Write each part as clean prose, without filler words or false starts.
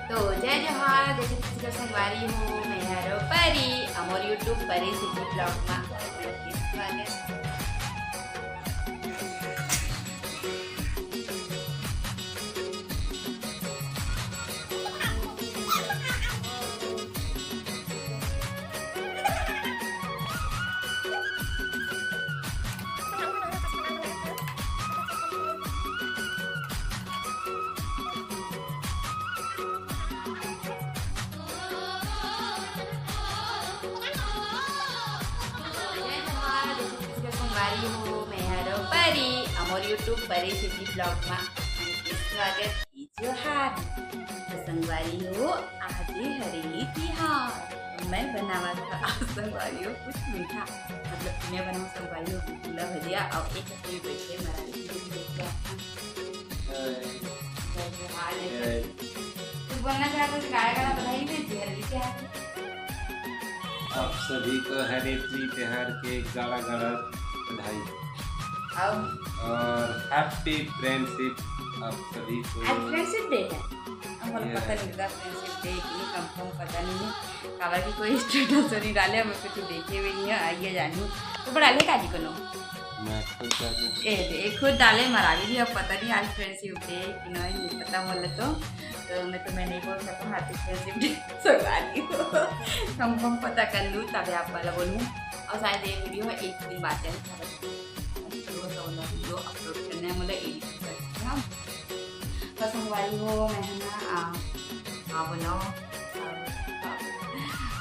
तो जय जोहार, जैसे किसी का संगवारी हो, मैं हरो परी अमोर यूट्यूब परी सिटी ब्लॉग में स्वागत। संगवारी हो, मैं हरो परी अमोर यूट्यूब परी सिटी ब्लॉग में स्वागत जोहार। तो संगवारी हो, आज हरेली तिहार मैं बनावा था। आज संगवारी हो कुछ मीठा, मतलब मैं बनाऊँ संगवारी हो गुलगुला भजिया और एक अपने बैठे मराठी तू बोलना चाहता तो गाना गाना बधाई भेजी हरेली तिहार। आप सभी को हरेली त्योहार के गाड़ा गाड़ा बधाई और हैप्पी फ्रेंडशिप आप सभी को। आज फ्रेंडशिप डे है, हमको पता नहीं था फ्रेंडशिप डे की, कंफर्म पता नहीं है काबर की कोई स्टेटस नहीं डाले, हमें कुछ देखे भी नहीं है। आइए जानी तो डाले काजी को मैं खुद डालूं। खुद डाले मरावी जी, अब पता नहीं आज फ्रेंडशिप डे कि नहीं पता बोले तो मैं नहीं बोल सकूँ हैप्पी फ्रेंडशिप डे संगवारी हो। कंफर्म पता कर लूँ तभी आप वाला बोलूँ। और शायद ये वीडियो में एक दिन बाद है वीडियो अपलोड करना है, मतलब एडिट करके हम तो संगवारी हो मैं है ना बोलो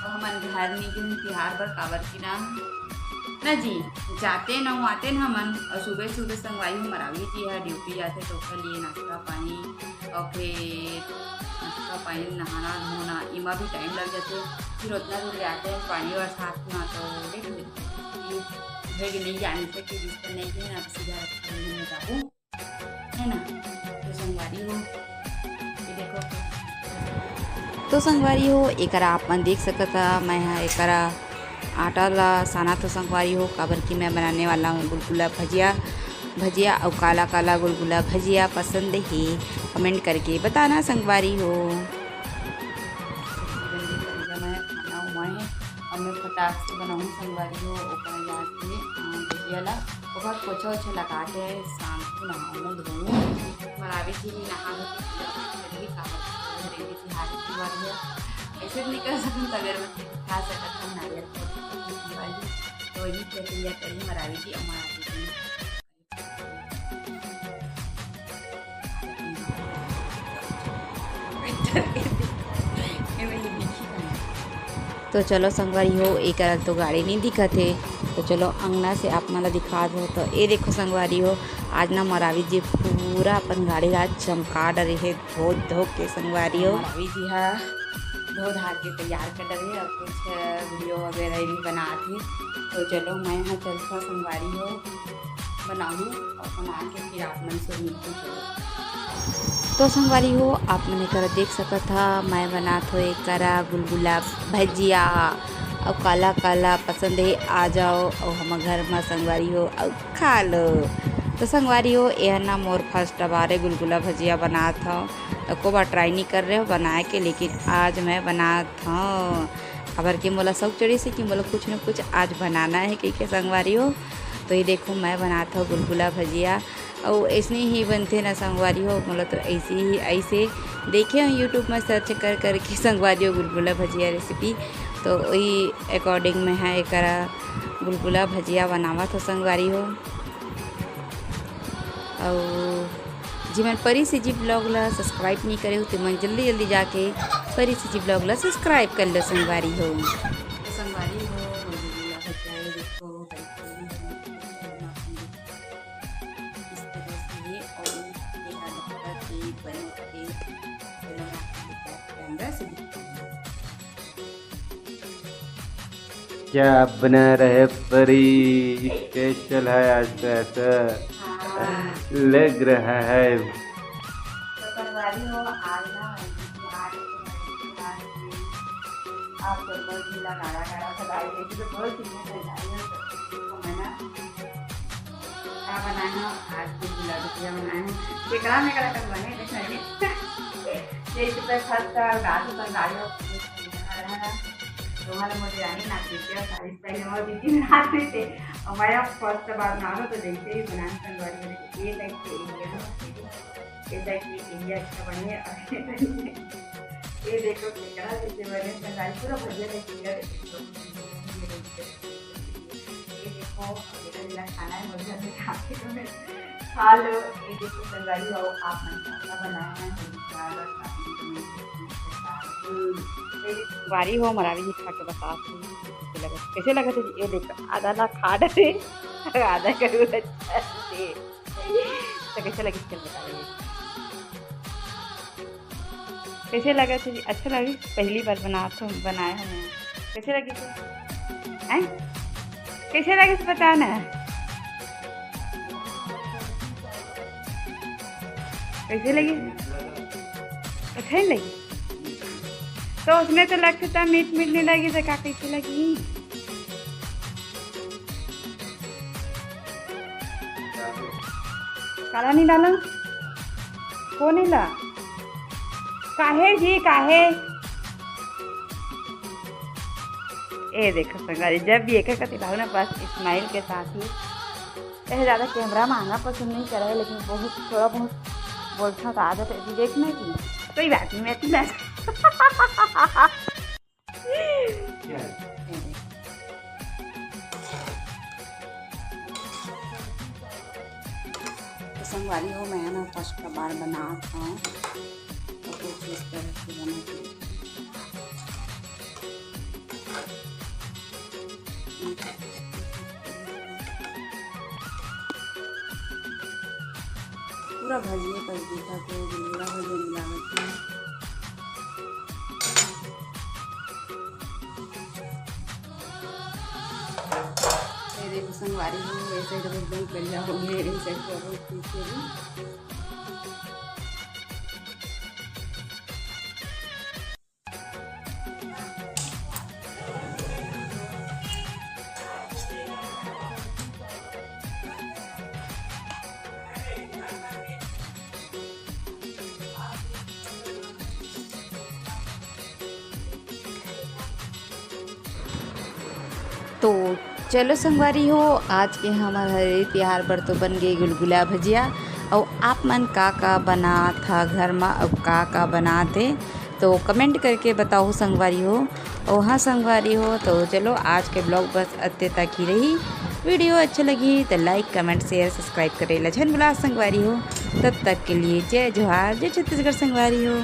हमारे घर नहीं तिहार पर काबर की ना जी जाते न आते न हमन और सुबह सुबह संगवारी हो मरावी जी है ड्यूटी जाते तो उसके लिए नाश्ता पानी और फिर नाश्ता पानी नहाना धोना इमा भी टाइम लग जाते, फिर उतना दूर जाते हैं पानी और साथ में तो भेग नहीं जाने से कि रिश्ते नहीं थे ना सीधा में जाऊँ है ना। तो संगवारी हो ये देखो, तो संगवारी हो एकरा आपन देख सकता मैं एकरा आटा ला साना तो संगवारी हो काबर की मैं बनाने वाला हूँ गुलगुला भजिया और काला काला गुलगुला भजिया पसंद है कमेंट करके बताना संगवारी हो। मैं खाना हुआ है और मैं फटाक से बनाऊँ संगवारी हो भजिया ला ओकर पोछा ओछा लगा के शाम को नहाऊँ धोऊँ मरावी जी नहा ऐसे नहीं कर सकूँ अगरबत्ती खा सकता हूँ नारियल तो वही प्रक्रिया करी मरावी जी तो चलो संगवारी हो एक तो गाड़ी नहीं दिखत है, तो चलो अंगना से आप मला दिखा दो। तो ये देखो संगवारी हो आज ना मरावी जी पूरा अपन गाड़ी रात चमका डरे है धो के संगवारी हो मरावी जी हाँ धो धा के तैयार कर डरे और कुछ वीडियो वगैरह भी बनाते। तो चलो मैं यहाँ चलता संगवारी हो बनाऊँ और बना के फिर आप मन से मिलते चलो। तो संगवारी हो आप मैंने कर देख सका था मैं बना तो एक करा गुलगुला भजिया और काला काला पसंद है आ जाओ और हम घर में संगवारी हो और खा लो। तो संगवारी हो यह ना मोर फर्स्ट बार गुलगुला भजिया बना था, तो को बार ट्राई नहीं कर रहे हो बनाए के, लेकिन आज मैं बना था खबर कि मोला शौक चढ़ी से कि मोला कुछ न कुछ आज बनाना है कि संगवारी हो। तो ये देखो मैं बनाता हूँ गुलगुला भजिया और ऐसे ही बनते ना संगवारी हो, मतलब तो ऐसे देखे हो यूट्यूब में सर्च कर के संगवारी हो गुलगुला भजिया रेसिपी, तो वही अकॉर्डिंग में है एक गुलगुला भजिया बनावा तो संगवारी हो। और जी मैं परी से जी ब्लॉग ला सब्सक्राइब नहीं करे हो तो मैं जल्दी जाके परी से जी ब्लॉग ला सब्सक्राइब कर लो संगवारी हो। संगवारी हो क्या बना रहे परी, स्पेशल है आज तो ऐसा लग रहा है। आप तो बहुत ढीला गाढ़ा सजाई गई थी, तो बहुत चीज़ें सजाई है तो मैंने क्या बनाया आज गुलगुला भजिया बनाया है। केकड़ा में कड़ा कर बने जैसे पर फर्स्ट गाड़ी पर गाड़ी तुम्हारा मुझे रानी नाचती थी और सारी पहले और दीदी बनाते थे और मैं फर्स्ट बार बनाना तो देखते ही बनाने संगवारी ये देखते इंडिया ये देखिए इंडिया अच्छा बने ये देखो कितना जैसे बने संगवारी पूरा भजिया देखिए ये देखो मेरा खाना है मुझे से खाते तो मैं खा लो ये देखो संगवारी हो आप मन का बनाया है वारी हो मरावी जी खा के बता कैसे लगा थे ये देखो आधा ला खा डरे आधा करूँ अच्छा तो कैसे लगे चल बता रही कैसे लगा थे अच्छा लगी पहली बार बनाया है कैसे लगी थे हैं कैसे लगे तो बताना कैसे लगी अच्छा ही लगी तो उसमें तो लगता था मीठ नहीं लगी तो क्या कैसे लगी काला नहीं डाला को नहीं ला काहे जी काहे ये देखो संगारी जब भी एक डालो ना बस स्माइल के साथ ही ऐसे ज़्यादा कैमरा महंगा पसंद नहीं करा है लेकिन बहुत थोड़ा बहुत बोलता तो आदत है देखने की कोई बात नहीं मैं तो संगवारी हो मैं ना फर्स्ट बार बना था तो कुछ इस तरह से बना पूरा भजिए पर देखा तो पूरा भजिए मिलावट देखो संगवारी हो ऐसे तो एकदम बढ़िया हो गए ऐसे तो चलो संगवारी हो आज के हमारे हरे त्योहार पर तो बन गई गुलगुला भजिया और आप मन का बना था घर में अब का बना थे तो कमेंट करके बताओ संगवारी हो और हाँ संगवारी हो तो चलो आज के ब्लॉग बस अत्ते तक ही रही वीडियो अच्छी लगी तो लाइक कमेंट शेयर सब्सक्राइब करे लछन बुला संगवारी हो तब तक के लिए जय जोहार जय छत्तीसगढ़ संगवारी हो।